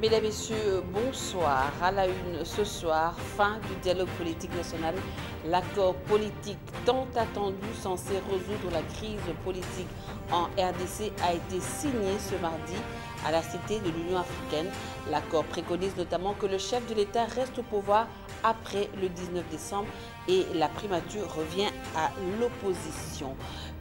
Mesdames, Messieurs, bonsoir. À la une ce soir, fin du dialogue politique national. L'accord politique tant attendu censé résoudre la crise politique en RDC a été signé ce mardi à la Cité de l'Union africaine. L'accord préconise notamment que le chef de l'État reste au pouvoir après le 19 décembre et la primature revient à l'opposition.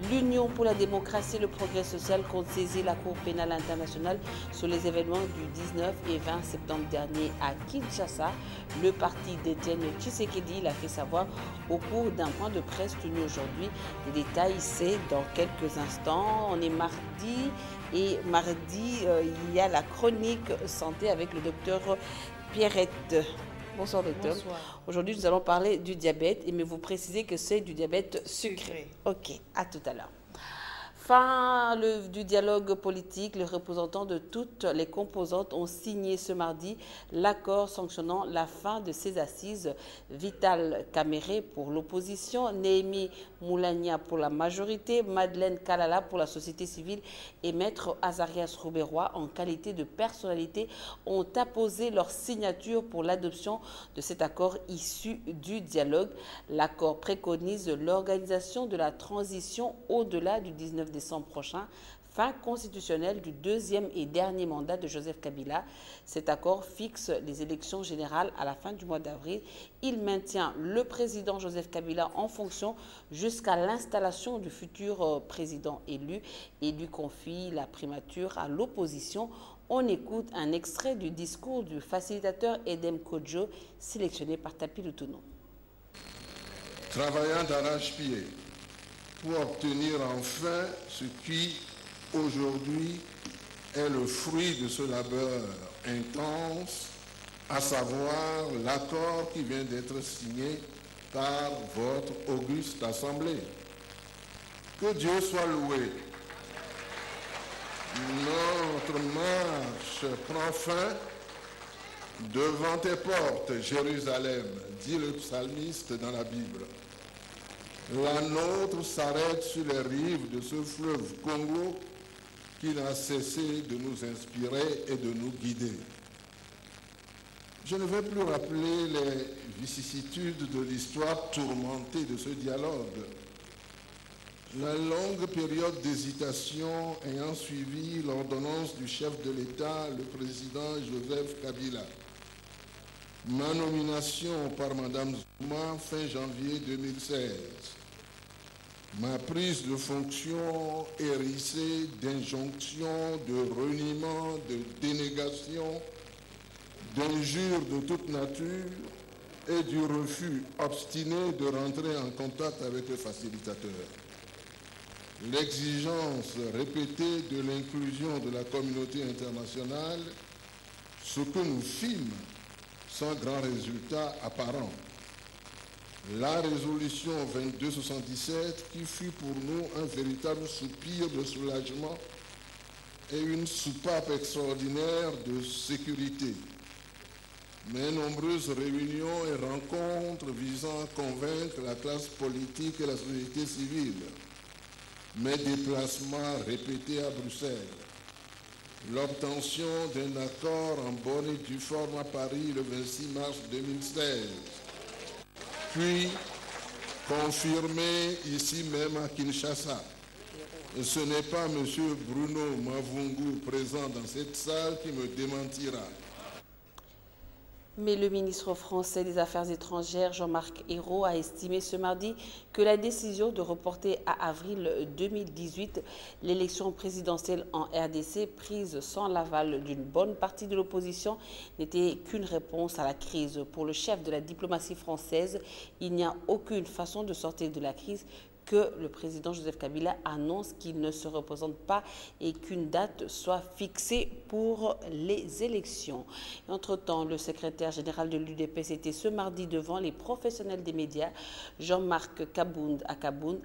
L'Union pour la démocratie et le progrès social compte saisir la Cour pénale internationale sur les événements du 19 et 20 septembre dernier à Kinshasa. Le parti d'Étienne Tshisekedi l'a fait savoir au cours d'un point de presse tenu aujourd'hui. Les détails, c'est dans quelques instants. On est mardi et mardi, il y a la chronique santé avec le docteur Pierrette. Bonsoir docteur. Bonsoir. Aujourd'hui, nous allons parler du diabète, mais vous précisez que c'est du diabète sucré. Ok, à tout à l'heure. Fin du dialogue politique, les représentants de toutes les composantes ont signé ce mardi l'accord sanctionnant la fin de ces assises. Vital Kamere pour l'opposition, Néhémie Moulania pour la majorité, Madeleine Kalala pour la société civile et Maître Azarias Rouberois en qualité de personnalité ont apposé leur signature pour l'adoption de cet accord issu du dialogue. L'accord préconise l'organisation de la transition au-delà du 19 décembre prochain, fin constitutionnelle du deuxième et dernier mandat de Joseph Kabila. Cet accord fixe les élections générales à la fin du mois d'avril. Il maintient le président Joseph Kabila en fonction jusqu'à l'installation du futur président élu et lui confie la primature à l'opposition. On écoute un extrait du discours du facilitateur Edem Kodjo, sélectionné par Tapi Lutuno. Travaillant d'arrache-pied pour obtenir enfin ce qui, aujourd'hui, est le fruit de ce labeur intense, à savoir l'accord qui vient d'être signé par votre auguste Assemblée. Que Dieu soit loué. Notre marche prend fin devant tes portes, Jérusalem, dit le psalmiste dans la Bible. La nôtre s'arrête sur les rives de ce fleuve Congo qui n'a cessé de nous inspirer et de nous guider. Je ne vais plus rappeler les vicissitudes de l'histoire tourmentée de ce dialogue. La longue période d'hésitation ayant suivi l'ordonnance du chef de l'État, le président Joseph Kabila. Ma nomination par Mme Zuma fin janvier 2016. Ma prise de fonction hérissée d'injonctions, de reniements, de dénégations, d'injures de toute nature et du refus obstiné de rentrer en contact avec le facilitateur. L'exigence répétée de l'inclusion de la communauté internationale, ce que nous fîmes sans grand résultat apparent. La résolution 2277 qui fut pour nous un véritable soupir de soulagement et une soupape extraordinaire de sécurité. Mes nombreuses réunions et rencontres visant à convaincre la classe politique et la société civile. Mes déplacements répétés à Bruxelles. L'obtention d'un accord en bonne et due forme à Paris le 26 mars 2016. Puis, confirmé ici même à Kinshasa. Ce n'est pas M. Bruno Mavungu présent dans cette salle qui me démentira. Mais le ministre français des Affaires étrangères, Jean-Marc Ayrault, a estimé ce mardi que la décision de reporter à avril 2018 l'élection présidentielle en RDC, prise sans l'aval d'une bonne partie de l'opposition, n'était qu'une réponse à la crise. Pour le chef de la diplomatie française, il n'y a aucune façon de sortir de la crise que le président Joseph Kabila annonce qu'il ne se représente pas et qu'une date soit fixée pour les élections. Entre-temps, le secrétaire général de l'UDPS était ce mardi devant les professionnels des médias. Jean-Marc Kabound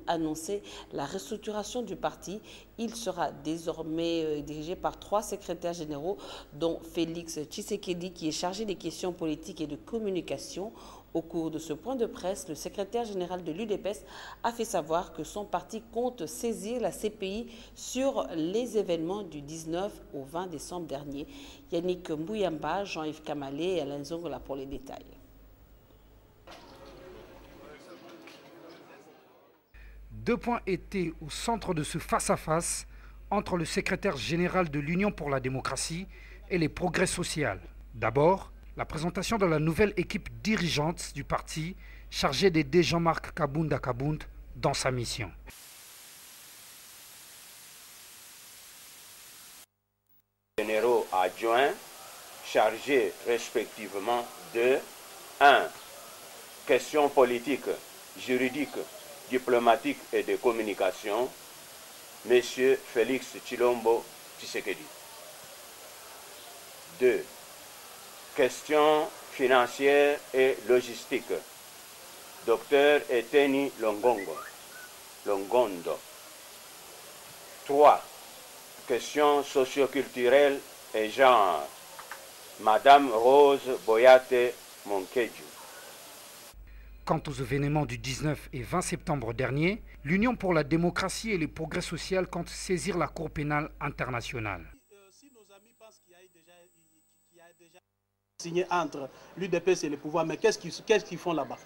annonçait la restructuration du parti. Il sera désormais dirigé par 3 secrétaires généraux, dont Félix Tshisekedi, qui est chargé des questions politiques et de communication. Au cours de ce point de presse, le secrétaire général de l'UDPS a fait savoir que son parti compte saisir la CPI sur les événements du 19 au 20 décembre dernier. Yannick Mbouyamba, Jean-Yves Kamalé et Alain Zongola pour les détails. Deux points étaient au centre de ce face-à-face entre le secrétaire général de l'Union pour la démocratie et les progrès sociaux. D'abord, la présentation de la nouvelle équipe dirigeante du parti chargée d'aider Jean-Marc Kabounda Kabound dans sa mission. Généraux adjoints chargés respectivement de 1. Questions politiques, juridiques, diplomatiques et de communication, M. Félix Tshilombo Tshisekedi. 2. Questions financières et logistiques, Dr Eteni Longondo. 3. Questions socioculturelles et genre, Madame Rose Boyate Monkeju. Quant aux événements du 19 et 20 septembre dernier, l'Union pour la démocratie et les progrès sociaux compte saisir la Cour pénale internationale. Si nos amis pensent qu'il y a déjà signé entre l'UDPS et le pouvoir, mais qu'est-ce qu'ils font là-bas?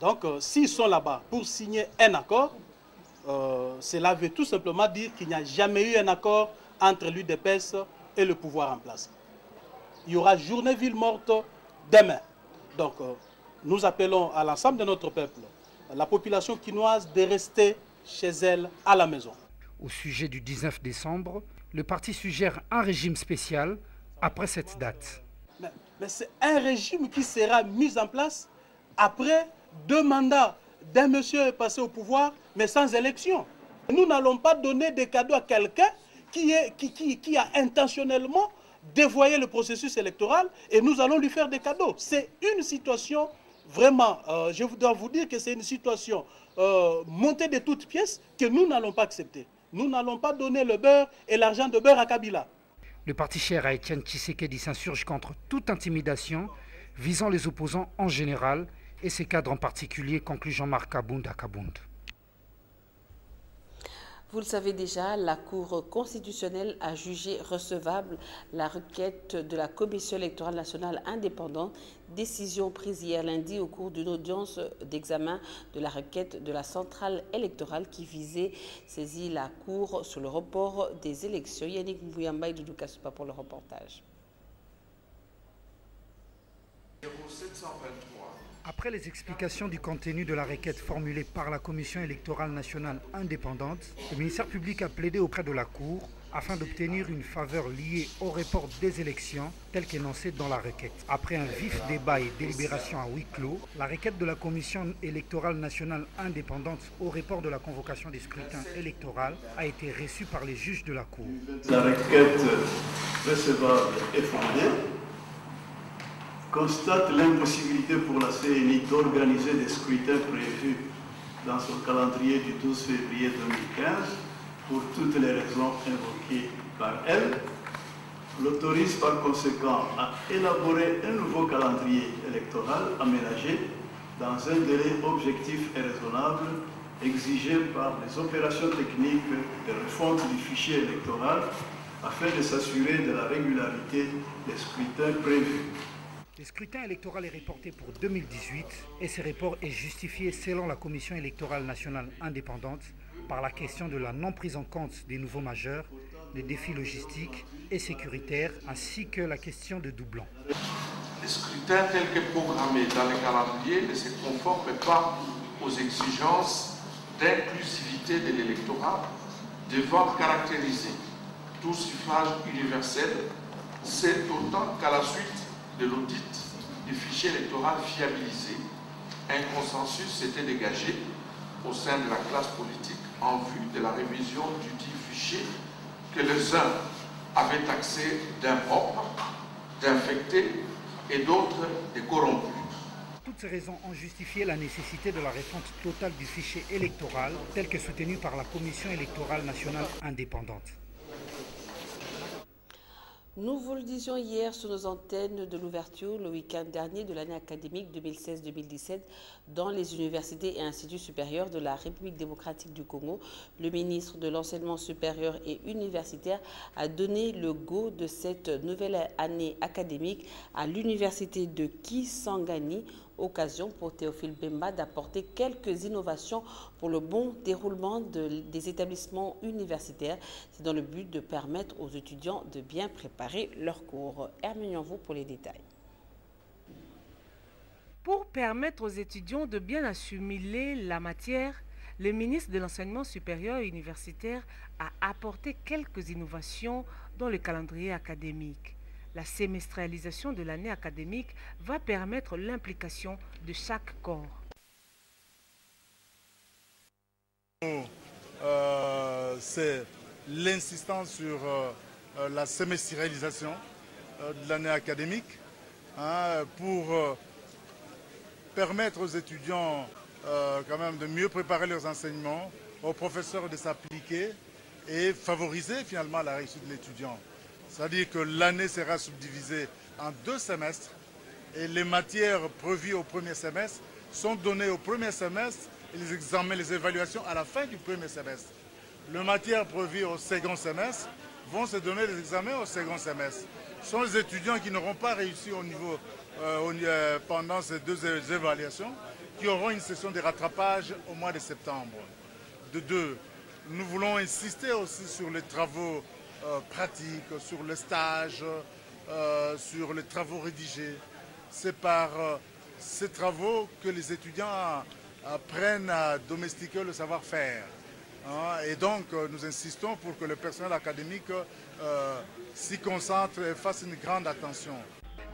Donc, s'ils sont là-bas pour signer un accord, cela veut tout simplement dire qu'il n'y a jamais eu un accord entre l'UDPS et le pouvoir en place. Il y aura journée ville morte demain. Donc, nous appelons à l'ensemble de notre peuple, la population quinoise, de rester chez elle à la maison. Au sujet du 19 décembre, le parti suggère un régime spécial après cette date. Mais c'est un régime qui sera mis en place après 2 mandats d'un monsieur passé au pouvoir, mais sans élection. Nous n'allons pas donner des cadeaux à quelqu'un qui a intentionnellement dévoyé le processus électoral et nous allons lui faire des cadeaux. C'est une situation, vraiment, je dois vous dire que c'est une situation montée de toutes pièces que nous n'allons pas accepter. Nous n'allons pas donner le beurre et l'argent de beurre à Kabila. Le parti cher à Etienne Tshisekedi s'insurge contre toute intimidation visant les opposants en général et ses cadres en particulier, conclut Jean-Marc Kabounda Kabound. Vous le savez déjà, la Cour constitutionnelle a jugé recevable la requête de la Commission électorale nationale indépendante, décision prise hier lundi au cours d'une audience d'examen de la requête de la centrale électorale qui visait saisir la Cour sur le report des élections. Yannick Mbouyamba et Doudou Kasupa pour le reportage. Après les explications du contenu de la requête formulée par la Commission électorale nationale indépendante, le ministère public a plaidé auprès de la Cour afin d'obtenir une faveur liée au report des élections tel qu'énoncé dans la requête. Après un vif débat et délibération à huis clos, la requête de la Commission électorale nationale indépendante au report de la convocation des scrutins électoraux a été reçue par les juges de la Cour. La requête recevable est fondée, constate l'impossibilité pour la CENI d'organiser des scrutins prévus dans son calendrier du 12 février 2015 pour toutes les raisons invoquées par elle, l'autorise par conséquent à élaborer un nouveau calendrier électoral aménagé dans un délai objectif et raisonnable exigé par les opérations techniques de refonte du fichier électoral afin de s'assurer de la régularité des scrutins prévus. Le scrutin électoral est reporté pour 2018 et ce report est justifié selon la Commission électorale nationale indépendante par la question de la non prise en compte des nouveaux majeurs, des défis logistiques et sécuritaires ainsi que la question de doublons. Le scrutin tel que programmé dans le calendrier ne se conforme pas aux exigences d'inclusivité de l'électorat devant caractériser tout suffrage universel. C'est d'autant qu'à la suite de l'audit du fichier électoral fiabilisé, un consensus s'était dégagé au sein de la classe politique en vue de la révision du dit fichier que les uns avaient taxé d'impropre, d'infecté et d'autres de corrompus. Toutes ces raisons ont justifié la nécessité de la refonte totale du fichier électoral tel que soutenu par la Commission électorale nationale indépendante. Nous vous le disions hier sur nos antennes de l'ouverture le week-end dernier de l'année académique 2016-2017 dans les universités et instituts supérieurs de la République démocratique du Congo. Le ministre de l'Enseignement supérieur et universitaire a donné le go de cette nouvelle année académique à l'université de Kisangani. Occasion pour Théophile Bemba d'apporter quelques innovations pour le bon déroulement des établissements universitaires. C'est dans le but de permettre aux étudiants de bien préparer leurs cours. Herminion-vous pour les détails. Pour permettre aux étudiants de bien assimiler la matière, le ministre de l'Enseignement supérieur et universitaire a apporté quelques innovations dans le calendrier académique. La semestrialisation de l'année académique va permettre l'implication de chaque corps. C'est l'insistance sur la semestrialisation de l'année académique pour permettre aux étudiants quand même de mieux préparer leurs enseignements, aux professeurs de s'appliquer et favoriser finalement la réussite de l'étudiant. C'est-à-dire que l'année sera subdivisée en 2 semestres et les matières prévues au premier semestre sont données au premier semestre et les examens, les évaluations à la fin du premier semestre. Les matières prévues au second semestre vont se donner les examens au second semestre. Ce sont les étudiants qui n'auront pas réussi au niveau, pendant ces 2 évaluations qui auront une session de rattrapage au mois de septembre. De 2, nous voulons insister aussi sur les travaux pratiques, sur le stage, sur les travaux rédigés. C'est par ces travaux que les étudiants apprennent à domestiquer le savoir-faire. Et donc, nous insistons pour que le personnel académique s'y concentre et fasse une grande attention.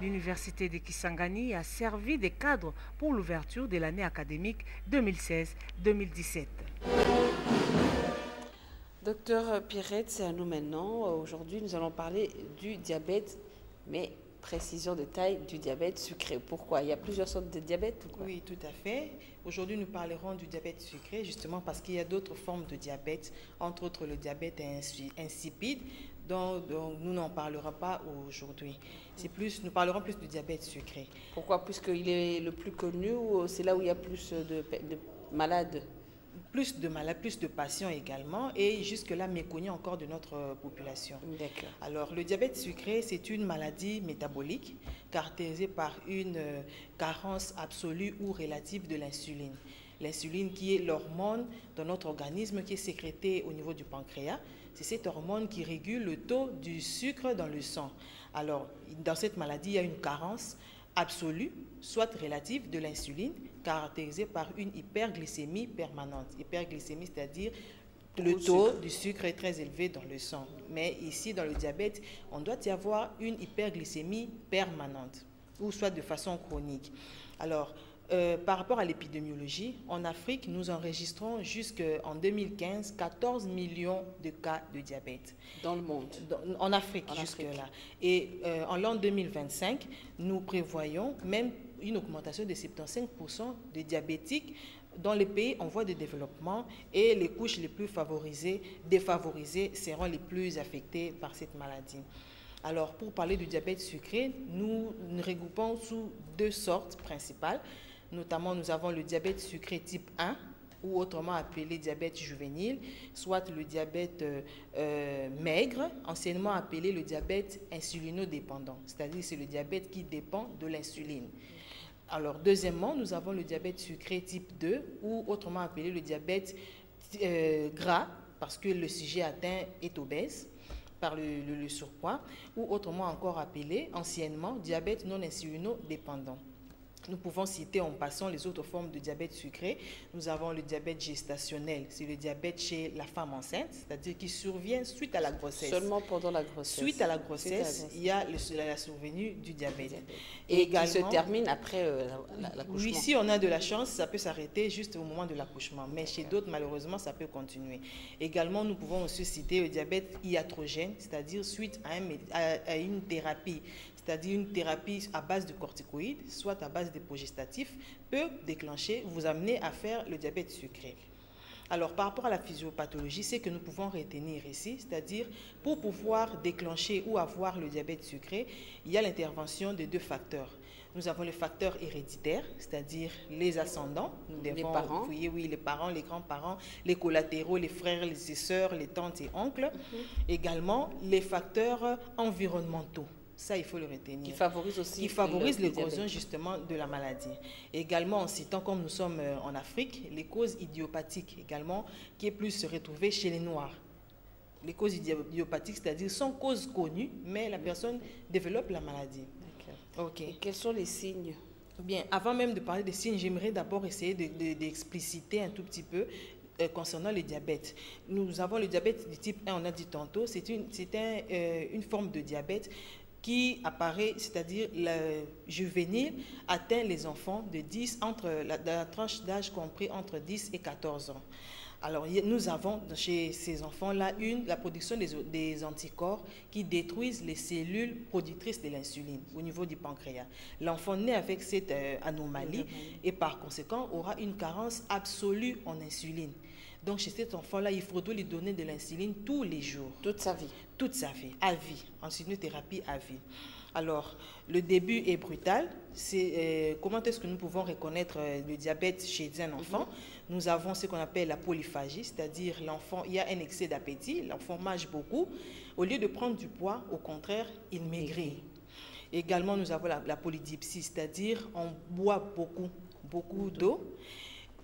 L'université de Kisangani a servi de cadre pour l'ouverture de l'année académique 2016-2017. Docteur Pirette, c'est à nous maintenant. Aujourd'hui, nous allons parler du diabète, mais précision de taille du diabète sucré. Pourquoi? Il y a plusieurs sortes de diabète ou quoi? Oui, tout à fait. Aujourd'hui, nous parlerons du diabète sucré, justement parce qu'il y a d'autres formes de diabète, entre autres le diabète insipide, dont nous n'en parlerons pas aujourd'hui. Nous parlerons plus du diabète sucré. Pourquoi? Puisqu'il est le plus connu ou c'est là où il y a plus de malades? Plus de malades, plus de patients également, et jusque-là méconnu encore de notre population. D'accord. Alors, le diabète sucré, c'est une maladie métabolique caractérisée par une carence absolue ou relative de l'insuline. L'insuline qui est l'hormone dans notre organisme qui est sécrétée au niveau du pancréas. C'est cette hormone qui régule le taux du sucre dans le sang. Alors, dans cette maladie, il y a une carence absolue, soit relative, de l'insuline, caractérisée par une hyperglycémie permanente. Hyperglycémie, c'est-à-dire le taux du sucre est très élevé dans le sang. Mais ici, dans le diabète, on doit y avoir une hyperglycémie permanente, ou soit de façon chronique. Alors, par rapport à l'épidémiologie, en Afrique, nous enregistrons jusqu'en 2015 14 millions de cas de diabète. Dans le monde? En Afrique, jusque-là. Et en l'an 2025, nous prévoyons même une augmentation de 75% de diabétiques dans les pays en voie de développement, et les couches les plus défavorisées seront les plus affectées par cette maladie. Alors, pour parler du diabète sucré, nous regroupons sous 2 sortes principales. Notamment, nous avons le diabète sucré type 1, ou autrement appelé diabète juvénile, soit le diabète maigre, anciennement appelé le diabète insulinodépendant, c'est-à-dire c'est le diabète qui dépend de l'insuline. Alors, deuxièmement, nous avons le diabète sucré type 2, ou autrement appelé le diabète gras, parce que le sujet atteint est obèse par le surpoids, ou autrement encore appelé anciennement diabète non insulinodépendant. Nous pouvons citer en passant les autres formes de diabète sucré. Nous avons le diabète gestationnel, c'est le diabète chez la femme enceinte, c'est-à-dire qui survient suite à la grossesse. Seulement pendant la grossesse. Suite à la grossesse, il y a la survenue du diabète. Et également, qui se termine après l'accouchement. Oui, si on a de la chance, ça peut s'arrêter juste au moment de l'accouchement, mais chez d'autres, malheureusement, ça peut continuer. Également, nous pouvons aussi citer le diabète iatrogène, c'est-à-dire suite à une thérapie, c'est-à-dire une thérapie à base de corticoïdes, soit à base de progestatifs, peut déclencher, vous amener à faire le diabète sucré. Alors, par rapport à la physiopathologie, c'est que nous pouvons retenir ici, c'est-à-dire pour pouvoir déclencher ou avoir le diabète sucré, il y a l'intervention de 2 facteurs. Nous avons le facteur héréditaire, c'est-à-dire les ascendants. Les parents. Oui, les parents, les grands-parents, les collatéraux, les frères, les sœurs, les tantes et oncles. Également, les facteurs environnementaux. Ça, il faut le retenir. Qui favorise aussi. Qui favorise l'érosion justement de la maladie. Également, en citant, comme nous sommes en Afrique, les causes idiopathiques également, qui est plus retrouvée chez les Noirs. Les causes idiopathiques, c'est-à-dire sans cause connue, mais la personne développe la maladie. Ok. Et quels sont les signes? Bien, avant même de parler des signes, j'aimerais d'abord essayer d'expliciter un tout petit peu concernant le diabète. Nous avons le diabète du type 1, on a dit tantôt, c'est une forme de diabète qui apparaît, c'est-à-dire le juvénile, atteint les enfants de 10, entre la tranche d'âge compris entre 10 et 14 ans. Alors, nous avons chez ces enfants-là la production des anticorps qui détruisent les cellules productrices de l'insuline au niveau du pancréas. L'enfant naît avec cette anomalie et par conséquent aura une carence absolue en insuline. Donc, chez cet enfant-là, il faudra lui donner de l'insuline tous les jours. Toute sa vie. Toute sa vie, à vie, en insulinothérapie à vie. Alors, le début est brutal. Comment est-ce que nous pouvons reconnaître le diabète chez un enfant? Nous avons ce qu'on appelle la polyphagie, c'est-à-dire l'enfant, il y a un excès d'appétit, l'enfant mange beaucoup. Au lieu de prendre du poids, au contraire, il maigrit. Également, nous avons la polydipsie, c'est-à-dire on boit beaucoup d'eau.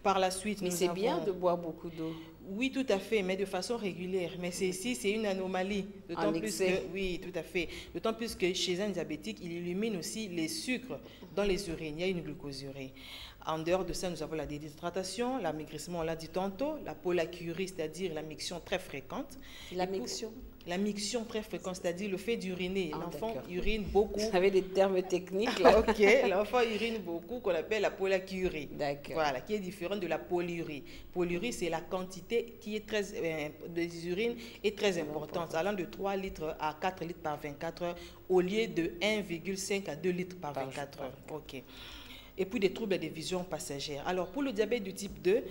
Par la suite, mais c'est bien de boire beaucoup d'eau. Oui, tout à fait, mais de façon régulière. Mais ici, c'est une anomalie. D'autant plus que, oui, tout à fait. D'autant plus que chez un diabétique, il élimine aussi les sucres dans les urines. Il y a une glucosurie. En dehors de ça, nous avons la déshydratation, l'amaigrissement, on l'a dit tantôt, la pollakiurie, c'est-à-dire la miction très fréquente. La miction? La miction très fréquente, c'est-à-dire le fait d'uriner. L'enfant urine beaucoup. Vous avez des termes techniques là. Ok, l'enfant urine beaucoup, qu'on appelle la pollakiurie. D'accord. Voilà, qui est différente de la polyurie. Polyurie, c'est la quantité qui est des urines est très importante, allant de 3 litres à 4 litres par 24 heures, au lieu de 1,5 à 2 litres par 24 heures. Ok. Et puis des troubles de vision passagère. Alors, pour le diabète du type 2,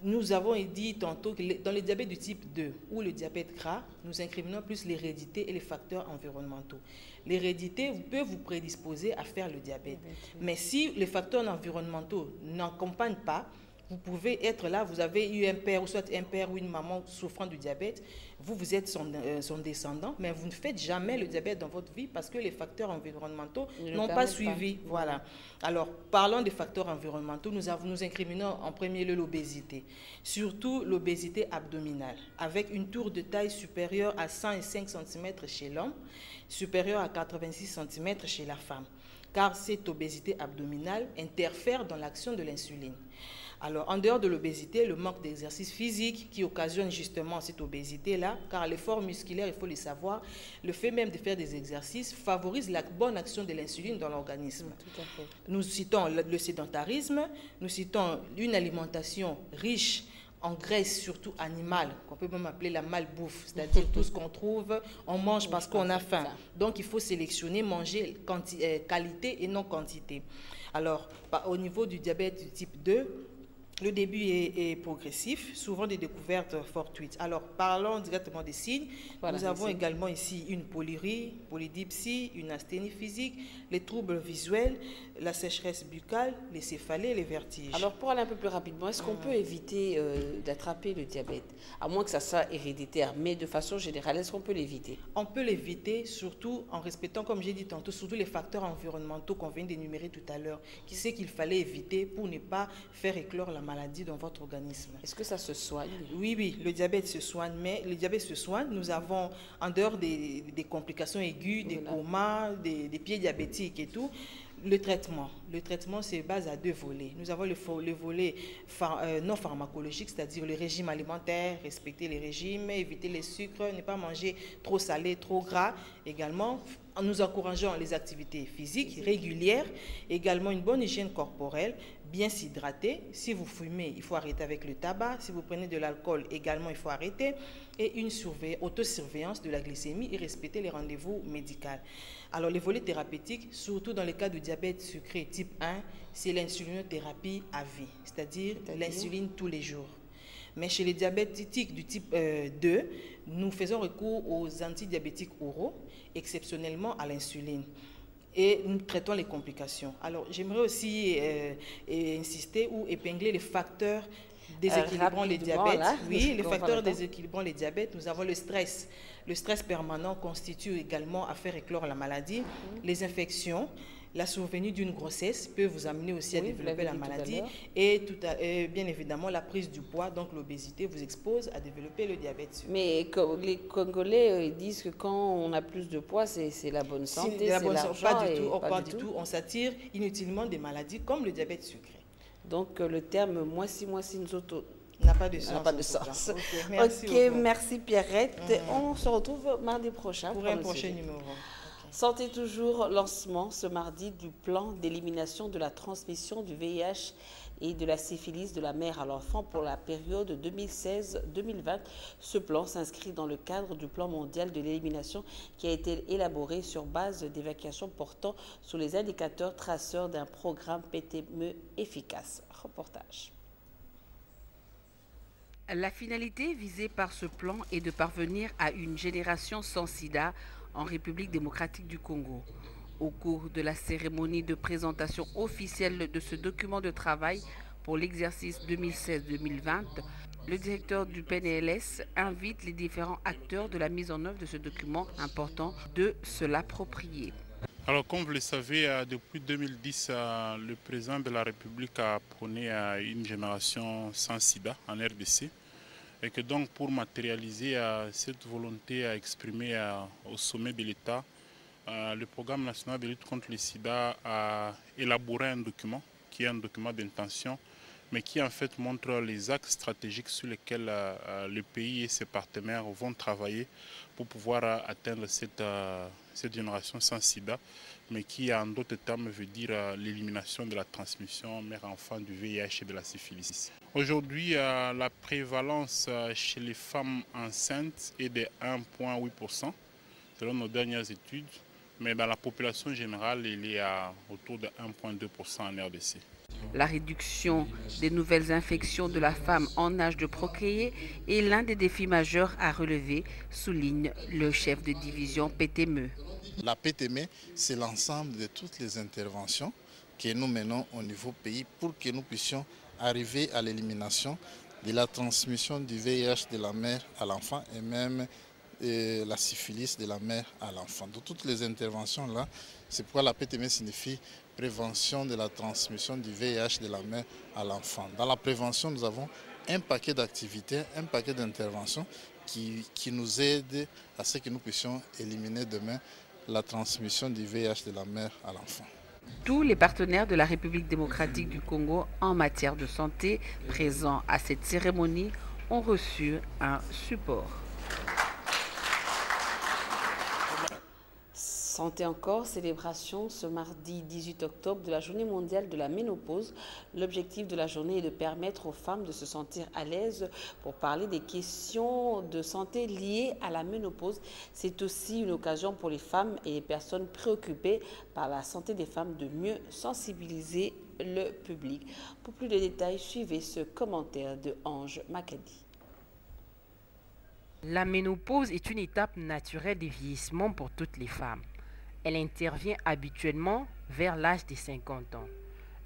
nous avons dit tantôt que dans le diabète du type 2 ou le diabète gras, nous incriminons plus l'hérédité et les facteurs environnementaux. L'hérédité peut vous prédisposer à faire le diabète. Mais si les facteurs environnementaux n'accompagnent pas, vous pouvez être là, vous avez eu un père, ou soit un père ou une maman souffrant du diabète, vous êtes son descendant, mais vous ne faites jamais le diabète dans votre vie parce que les facteurs environnementaux n'ont pas suivi. Voilà. Alors, parlons des facteurs environnementaux, nous incriminons en premier lieu l'obésité, surtout l'obésité abdominale, avec une tour de taille supérieure à 105 cm chez l'homme, supérieure à 86 cm chez la femme, car cette obésité abdominale interfère dans l'action de l'insuline. Alors, en dehors de l'obésité, le manque d'exercice physique qui occasionne justement cette obésité-là, car l'effort musculaire, il faut le savoir, le fait même de faire des exercices favorise la bonne action de l'insuline dans l'organisme. Tout à fait. Nous citons le sédentarisme, nous citons une alimentation riche en graisse, surtout animale, qu'on peut même appeler la malbouffe, c'est-à-dire tout ce qu'on trouve, on mange parce qu'on a faim. Donc, il faut sélectionner, manger qualité et non quantité. Alors, au niveau du diabète du type 2, le début est progressif, souvent des découvertes fortuites. Alors, parlons directement des signes. Voilà, nous avons également ici une polyurie, polydipsie, une asthénie physique, les troubles visuels, la sécheresse buccale, les céphalées, les vertiges. Alors, pour aller un peu plus rapidement, est-ce qu'on peut éviter d'attraper le diabète? À moins que ça soit héréditaire, mais de façon générale, est-ce qu'on peut l'éviter? On peut l'éviter, surtout en respectant, comme j'ai dit tantôt, surtout les facteurs environnementaux qu'on vient d'énumérer tout à l'heure, qui c'est qu'il fallait éviter pour ne pas faire éclore la maladie dans votre organisme. Est-ce que ça se soigne? Oui, le diabète se soigne, mais le diabète se soigne. Nous avons, en dehors des complications aiguës, des comas, des pieds diabétiques et tout, le traitement se base à 2 volets. Nous avons le volet non pharmacologique, c'est-à-dire le régime alimentaire, respecter les régimes, éviter les sucres, ne pas manger trop salé, trop gras. Également, nous encourageons les activités physiques régulières, également une bonne hygiène corporelle, bien s'hydrater. Si vous fumez, il faut arrêter avec le tabac. Si vous prenez de l'alcool, également, il faut arrêter. Et une autosurveillance de la glycémie et respecter les rendez-vous médicaux. Alors, les volets thérapeutiques, surtout dans le cas du diabète sucré type 1, c'est l'insulinothérapie à vie, c'est-à-dire l'insuline tous les jours. Mais chez les diabétiques du type 2, nous faisons recours aux antidiabétiques oraux, exceptionnellement à l'insuline. Et nous traitons les complications. Alors, j'aimerais aussi insister ou épingler les facteurs déséquilibrant les diabètes. Là, oui, les facteurs déséquilibrant les diabètes. Nous avons le stress. Le stress permanent constitue également à faire éclore la maladie. Les infections, la survenue d'une grossesse peut vous amener aussi à développer la maladie. Et bien évidemment, la prise du poids, donc l'obésité, vous expose à développer le diabète. Mais les Congolais disent que quand on a plus de poids, c'est la bonne santé, c'est l'argent. Pas du tout. On s'attire inutilement des maladies comme le diabète sucré. Donc le terme moisi nous autres n'a pas de sens. N'a pas de sens. Okay, merci Pierrette. On se retrouve mardi prochain pour un prochain numéro. Santé toujours, lancement ce mardi du plan d'élimination de la transmission du VIH et de la syphilis de la mère à l'enfant pour la période 2016-2020. Ce plan s'inscrit dans le cadre du plan mondial de l'élimination qui a été élaboré sur base d'évacuation portant sur les indicateurs traceurs d'un programme PTME efficace. Reportage. La finalité visée par ce plan est de parvenir à une génération sans sida en République démocratique du Congo. Au cours de la cérémonie de présentation officielle de ce document de travail pour l'exercice 2016-2020, le directeur du PNLS invite les différents acteurs de la mise en œuvre de ce document important de se l'approprier. Alors, comme vous le savez, depuis 2010, le président de la République a prôné une génération sans sida en RDC. Et que donc, pour matérialiser cette volonté exprimée au sommet de l'État, le programme national de lutte contre le sida a élaboré un document, qui est un document d'intention, mais qui en fait montre les axes stratégiques sur lesquels le pays et ses partenaires vont travailler pour pouvoir atteindre cette génération sans sida, mais qui en d'autres termes veut dire l'élimination de la transmission mère-enfant du VIH et de la syphilis. Aujourd'hui, la prévalence chez les femmes enceintes est de 1,8% selon nos dernières études, mais dans la population générale, il est autour de 1,2% en RDC. La réduction des nouvelles infections de la femme en âge de procréer est l'un des défis majeurs à relever, souligne le chef de division PTME. La PTME, c'est l'ensemble de toutes les interventions que nous menons au niveau pays pour que nous puissions arriver à l'élimination de la transmission du VIH de la mère à l'enfant et même la syphilis de la mère à l'enfant. Donc toutes les interventions là, c'est pourquoi la PTME signifie prévention de la transmission du VIH de la mère à l'enfant. Dans la prévention, nous avons un paquet d'activités, un paquet d'interventions qui nous aident à ce que nous puissions éliminer demain la transmission du VIH de la mère à l'enfant. Tous les partenaires de la République démocratique du Congo en matière de santé présents à cette cérémonie ont reçu un support. Santé encore, célébration ce mardi 18 octobre de la journée mondiale de la ménopause. L'objectif de la journée est de permettre aux femmes de se sentir à l'aise pour parler des questions de santé liées à la ménopause. C'est aussi une occasion pour les femmes et les personnes préoccupées par la santé des femmes de mieux sensibiliser le public. Pour plus de détails, suivez ce commentaire de Ange Makadi. La ménopause est une étape naturelle du vieillissement pour toutes les femmes. Elle intervient habituellement vers l'âge de 50 ans.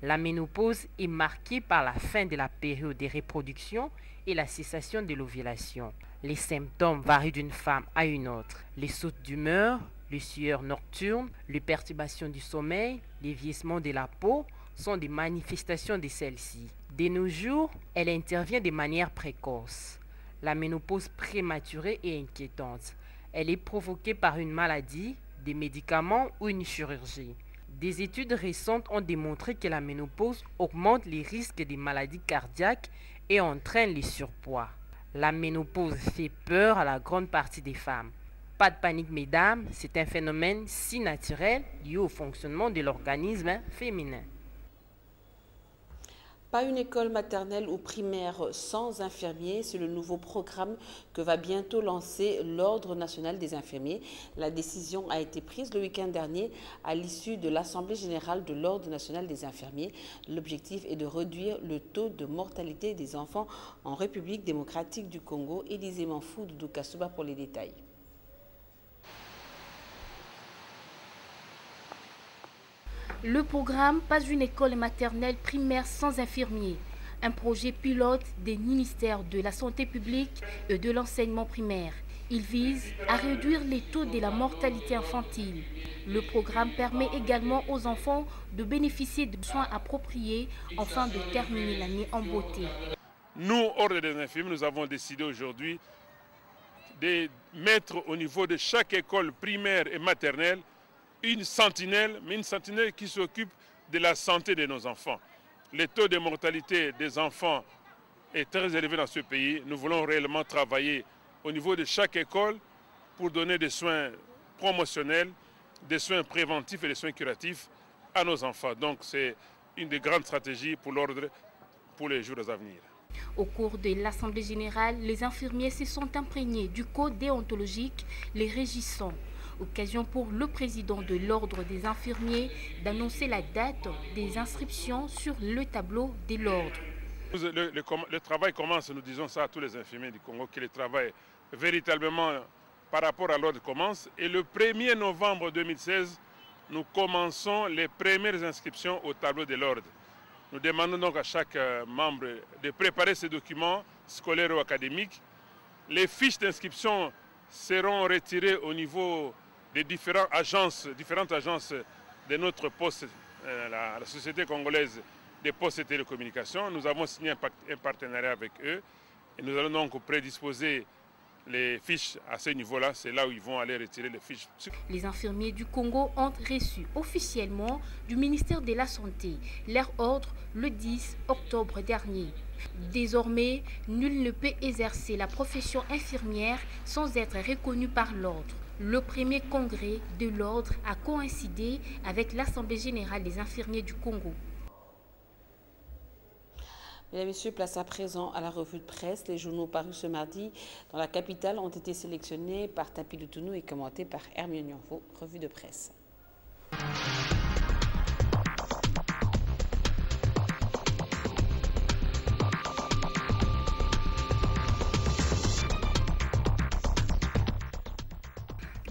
La ménopause est marquée par la fin de la période de reproduction et la cessation de l'ovulation. Les symptômes varient d'une femme à une autre. Les sautes d'humeur, les sueurs nocturnes, les perturbations du sommeil, les vieillissements de la peau sont des manifestations de celle-ci. De nos jours, elle intervient de manière précoce. La ménopause prématurée est inquiétante. Elle est provoquée par une maladie, des médicaments ou une chirurgie. Des études récentes ont démontré que la ménopause augmente les risques des maladies cardiaques et entraîne le surpoids. La ménopause fait peur à la grande partie des femmes. Pas de panique, mesdames, c'est un phénomène si naturel lié au fonctionnement de l'organisme féminin. Pas une école maternelle ou primaire sans infirmiers, c'est le nouveau programme que va bientôt lancer l'Ordre national des infirmiers. La décision a été prise le week-end dernier à l'issue de l'Assemblée générale de l'Ordre national des infirmiers. L'objectif est de réduire le taux de mortalité des enfants en République démocratique du Congo. Élisée Manfou, Doudou Kasouba pour les détails. Le programme Pas une école maternelle primaire sans infirmiers, un projet pilote des ministères de la Santé publique et de l'enseignement primaire. Il vise à réduire les taux de la mortalité infantile. Le programme permet également aux enfants de bénéficier de soins appropriés afin de terminer l'année en beauté. Nous, Ordre des infirmiers, nous avons décidé aujourd'hui de mettre au niveau de chaque école primaire et maternelle une sentinelle, mais une sentinelle qui s'occupe de la santé de nos enfants. Le taux de mortalité des enfants est très élevé dans ce pays. Nous voulons réellement travailler au niveau de chaque école pour donner des soins promotionnels, des soins préventifs et des soins curatifs à nos enfants. Donc c'est une des grandes stratégies pour l'ordre pour les jours à venir. Au cours de l'Assemblée générale, les infirmiers se sont imprégnés du code déontologique les régissant. Occasion pour le président de l'Ordre des infirmiers d'annoncer la date des inscriptions sur le tableau de l'Ordre. Le travail commence, nous disons ça à tous les infirmiers du Congo, que le travail véritablement par rapport à l'Ordre commence. Et le 1er novembre 2016, nous commençons les premières inscriptions au tableau de l'Ordre. Nous demandons donc à chaque membre de préparer ses documents scolaires ou académiques. Les fiches d'inscription seront retirées au niveau des différentes agences de notre poste, la Société congolaise des postes et télécommunications. Nous avons signé un partenariat avec eux et nous allons donc prédisposer les fiches à ce niveau-là. C'est là où ils vont aller retirer les fiches. Les infirmiers du Congo ont reçu officiellement du ministère de la Santé leur ordre le 10 octobre dernier. Désormais, nul ne peut exercer la profession infirmière sans être reconnu par l'ordre. Le premier congrès de l'ordre a coïncidé avec l'Assemblée générale des infirmiers du Congo. Mesdames et messieurs, place à présent à la revue de presse. Les journaux parus ce mardi dans la capitale ont été sélectionnés par Tapi Lutunou et commentés par Hermione Nyonfo. Revue de presse.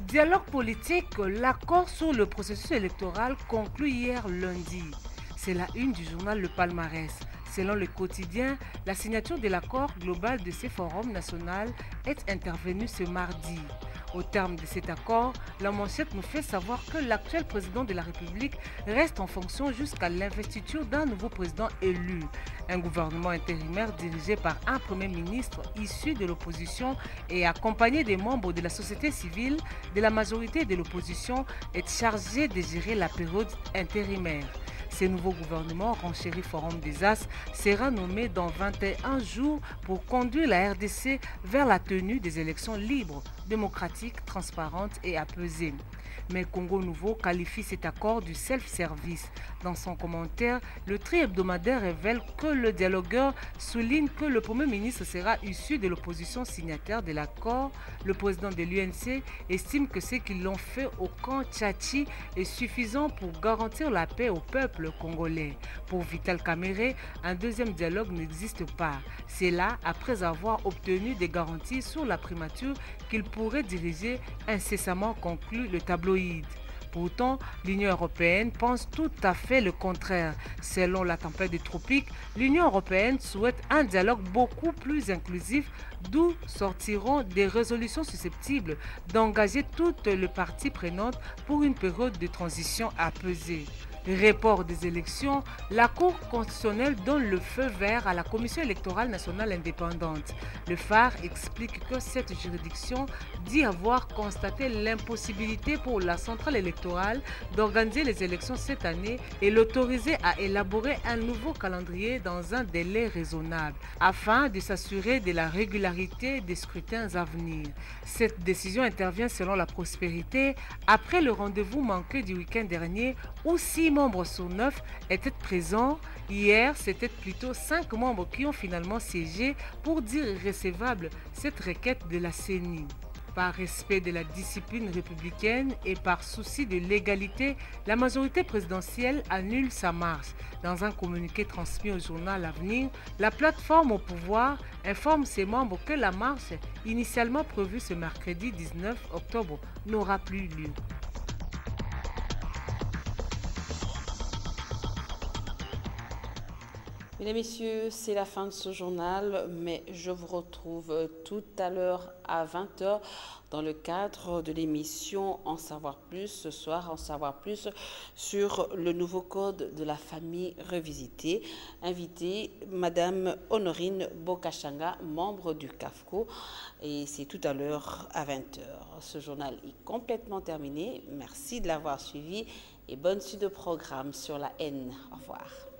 Dialogue politique, l'accord sur le processus électoral conclu hier lundi. C'est la une du journal Le Palmarès. Selon le quotidien, la signature de l'accord global de ce forum national est intervenue ce mardi. Au terme de cet accord, la manchette nous fait savoir que l'actuel président de la République reste en fonction jusqu'à l'investiture d'un nouveau président élu. Un gouvernement intérimaire dirigé par un premier ministre issu de l'opposition et accompagné des membres de la société civile, de la majorité et de l'opposition est chargé de gérer la période intérimaire. Ce nouveau gouvernement, renchéri Forum des As, sera nommé dans 21 jours pour conduire la RDC vers la tenue des élections libres, démocratiques, transparentes et apaisées. Mais Congo Nouveau qualifie cet accord du self-service. Dans son commentaire, le tri hebdomadaire révèle que le dialogueur souligne que le Premier ministre sera issu de l'opposition signataire de l'accord. Le président de l'UNC estime que ce qu'ils l'ont fait au camp Tchachi est suffisant pour garantir la paix au peuple congolais. Pour Vital Kamerhe, un deuxième dialogue n'existe pas. C'est là après avoir obtenu des garanties sur la primature qu'il pourrait diriger incessamment, conclut le tabloïd. Pourtant, l'Union européenne pense tout à fait le contraire. Selon la tempête des tropiques, l'Union européenne souhaite un dialogue beaucoup plus inclusif, d'où sortiront des résolutions susceptibles d'engager toutes les parties prenantes pour une période de transition apaisée. Report des élections, la Cour constitutionnelle donne le feu vert à la Commission électorale nationale indépendante. Le phare explique que cette juridiction dit avoir constaté l'impossibilité pour la centrale électorale d'organiser les élections cette année et l'autoriser à élaborer un nouveau calendrier dans un délai raisonnable, afin de s'assurer de la régularité des scrutins à venir. Cette décision intervient selon la Prospérité après le rendez-vous manqué du week-end dernier où 6 membres sur 9 étaient présents. Hier, c'était plutôt 5 membres qui ont finalement siégé pour dire irrécevable cette requête de la CENI. Par respect de la discipline républicaine et par souci de légalité, la majorité présidentielle annule sa marche. Dans un communiqué transmis au journal Avenir, la plateforme au pouvoir informe ses membres que la marche, initialement prévue ce mercredi 19 octobre, n'aura plus lieu. Mesdames, Messieurs, c'est la fin de ce journal, mais je vous retrouve tout à l'heure à 20h dans le cadre de l'émission En Savoir Plus. Ce soir, En Savoir Plus sur le nouveau code de la famille revisité. Invitée, Madame Honorine Bokachanga, membre du CAFCO. Et c'est tout à l'heure à 20h. Ce journal est complètement terminé. Merci de l'avoir suivi et bonne suite de programme sur la N. Au revoir.